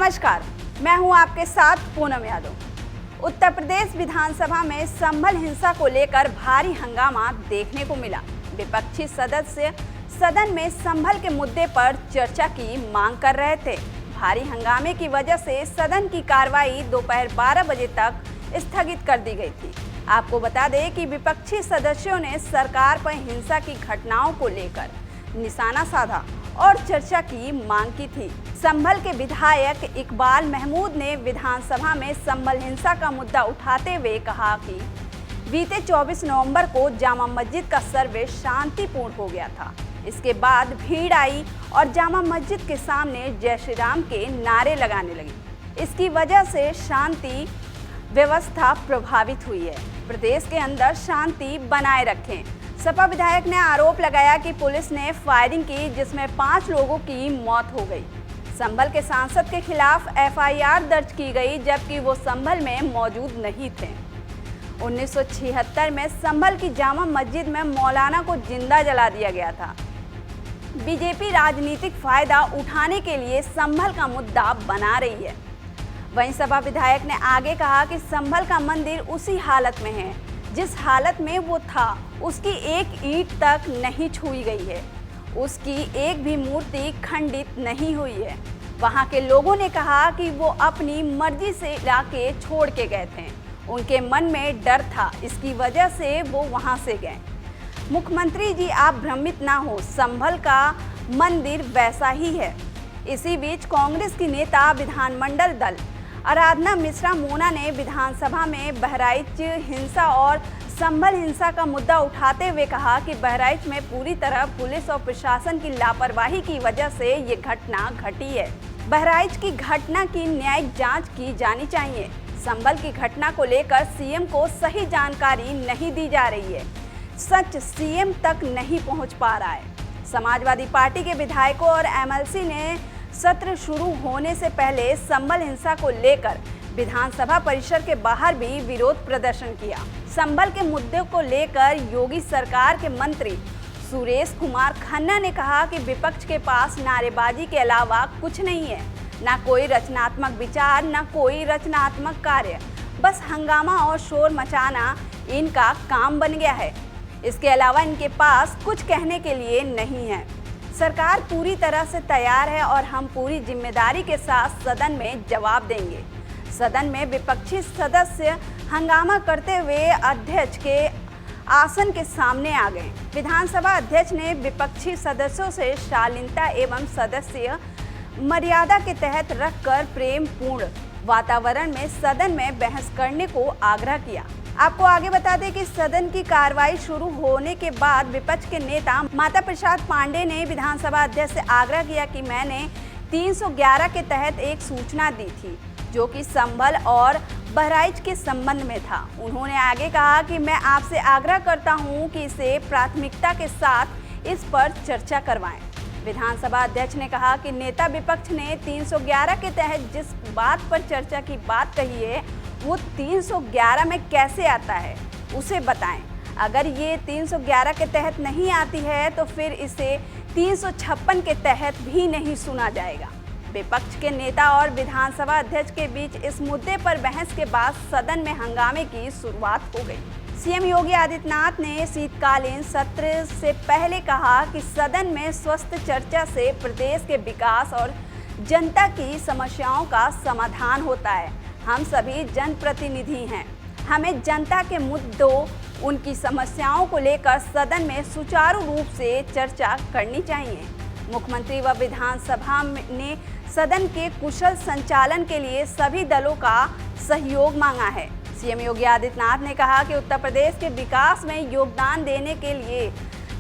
नमस्कार, मैं हूं आपके साथ पूनम यादव। उत्तर प्रदेश विधानसभा में संभल हिंसा को लेकर भारी हंगामा देखने को मिला। विपक्षी सदस्य सदन में संभल के मुद्दे पर चर्चा की मांग कर रहे थे। भारी हंगामे की वजह से सदन की कार्रवाई दोपहर 12 बजे तक स्थगित कर दी गई थी। आपको बता दें कि विपक्षी सदस्यों ने सरकार पर हिंसा की घटनाओं को लेकर निशाना साधा और चर्चा की मांग की थी। संभल के विधायक इकबाल महमूद ने विधानसभा में संभल हिंसा का मुद्दा उठाते हुए कहा कि बीते 24 नवंबर को जामा मस्जिद का सर्वे शांतिपूर्ण हो गया था। इसके बाद भीड़ आई और जामा मस्जिद के सामने जय श्री राम के नारे लगाने लगी। इसकी वजह से शांति व्यवस्था प्रभावित हुई है। प्रदेश के अंदर शांति बनाए रखें। सपा विधायक ने आरोप लगाया कि पुलिस ने फायरिंग की, जिसमें 5 लोगों की मौत हो गई। संभल के सांसद के खिलाफ एफआईआर दर्ज की गई, जबकि वो संभल में मौजूद नहीं थे। 1976 में संभल की जामा मस्जिद में मौलाना को जिंदा जला दिया गया था। बीजेपी राजनीतिक फायदा उठाने के लिए संभल का मुद्दा बना रही है। वहीं सपा विधायक ने आगे कहा कि संभल का मंदिर उसी हालत में है जिस हालत में वो था। उसकी एक ईंट तक नहीं छुई गई है। उसकी एक भी मूर्ति खंडित नहीं हुई है। वहाँ के लोगों ने कहा कि वो अपनी मर्जी से इलाके छोड़ के गए थे। उनके मन में डर था, इसकी वजह से वो वहाँ से गए। मुख्यमंत्री जी, आप भ्रमित ना हो, संभल का मंदिर वैसा ही है। इसी बीच कांग्रेस की नेता विधानमंडल दल आराधना मिश्रा मोना ने विधानसभा में बहराइच हिंसा और संभल हिंसा का मुद्दा उठाते हुए कहा कि बहराइच में पूरी तरह पुलिस और प्रशासन की लापरवाही की वजह से ये घटना घटी है। बहराइच की घटना की न्यायिक जांच की जानी चाहिए। संभल की घटना को लेकर सीएम को सही जानकारी नहीं दी जा रही है। सच सीएम तक नहीं पहुंच पा रहा है। समाजवादी पार्टी के विधायकों और एमएलसी ने सत्र शुरू होने से पहले संभल हिंसा को लेकर विधानसभा परिसर के बाहर भी विरोध प्रदर्शन किया। संभल के मुद्दे को लेकर योगी सरकार के मंत्री सुरेश कुमार खन्ना ने कहा कि विपक्ष के पास नारेबाजी के अलावा कुछ नहीं है, ना कोई रचनात्मक विचार, ना कोई रचनात्मक कार्य, बस हंगामा और शोर मचाना इनका काम बन गया है। इसके अलावा इनके पास कुछ कहने के लिए नहीं है। सरकार पूरी तरह से तैयार है और हम पूरी जिम्मेदारी के साथ सदन में जवाब देंगे। सदन में विपक्षी सदस्य हंगामा करते हुए अध्यक्ष के आसन के सामने आ गए। विधानसभा अध्यक्ष ने विपक्षी सदस्यों से शालीनता एवं सदस्य मर्यादा के तहत रखकर प्रेम पूर्ण वातावरण में सदन में बहस करने को आग्रह किया। आपको आगे बता दें कि सदन की कार्रवाई शुरू होने के बाद विपक्ष के नेता माता प्रसाद पांडे ने विधानसभा अध्यक्ष से आग्रह किया कि मैंने 311 के तहत एक सूचना दी थी, जो कि संभल और बहराइच के संबंध में था। उन्होंने आगे कहा कि मैं आपसे आग्रह करता हूं कि इसे प्राथमिकता के साथ इस पर चर्चा करवाएं। विधानसभा अध्यक्ष ने कहा कि नेता विपक्ष ने 311 के तहत जिस बात पर चर्चा की बात कही है, वो 311 में कैसे आता है, उसे बताएं। अगर ये 311 के तहत नहीं आती है तो फिर इसे 356 के तहत भी नहीं सुना जाएगा। विपक्ष के नेता और विधानसभा अध्यक्ष के बीच इस मुद्दे पर बहस के बाद सदन में हंगामे की शुरुआत हो गई। सीएम योगी आदित्यनाथ ने शीतकालीन सत्र से पहले कहा कि सदन में स्वस्थ चर्चा से प्रदेश के विकास और जनता की समस्याओं का समाधान होता है। हम सभी जनप्रतिनिधि हैं। हमें जनता के मुद्दों, उनकी समस्याओं को लेकर सदन में सुचारू रूप से चर्चा करनी चाहिए। मुख्यमंत्री व विधानसभा ने सदन के कुशल संचालन के लिए सभी दलों का सहयोग मांगा है। सीएम योगी आदित्यनाथ ने कहा कि उत्तर प्रदेश के विकास में योगदान देने के लिए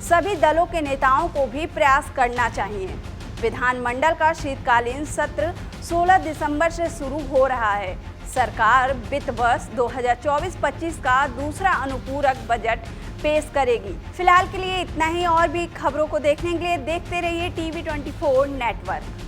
सभी दलों के नेताओं को भी प्रयास करना चाहिए। विधानमंडल का शीतकालीन सत्र 16 दिसंबर से शुरू हो रहा है। सरकार वित्त वर्ष 2024-25 का दूसरा अनुपूरक बजट पेश करेगी। फिलहाल के लिए इतना ही। और भी खबरों को देखने के लिए देखते रहिए TV24 नेटवर्क।